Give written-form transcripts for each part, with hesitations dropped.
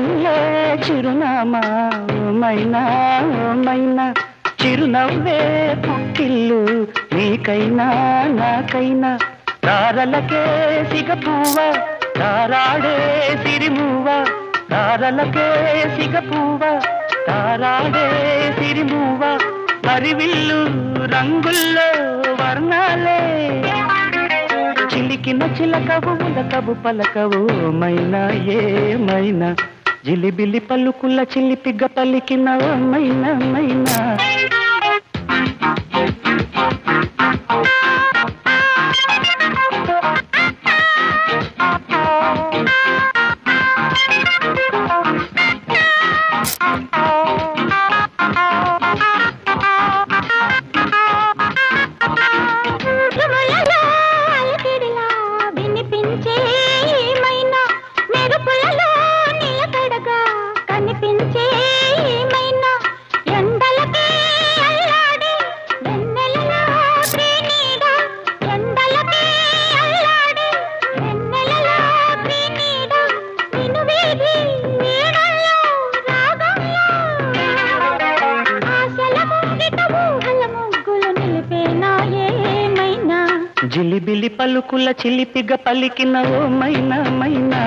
చిరునవ్వులే చిరునామా మైనా మైనా చిరునవ్వే పుట్టిల్లు నీకైనా నాకైనా తారలకే సిగపువ్వ తారాడే సిరిమువ్వ తారలకే సిగపువ్వ తారాడే సిరిమువ్వ మరివిల్లు రంగుల్లో వర్ణాలే చిలికిన చిలకవు ఉలకవు పలకవు మైనా ఏమైనా జిలిబిలి పలుకుల చిలిపిగ పలికిన మైనా మైనా జిలిబిలి పలుకుల చిలిపిగ పలికిన ఓ మైనా మైనా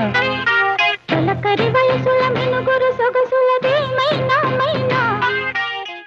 తలకరి వయసుల మినుగురు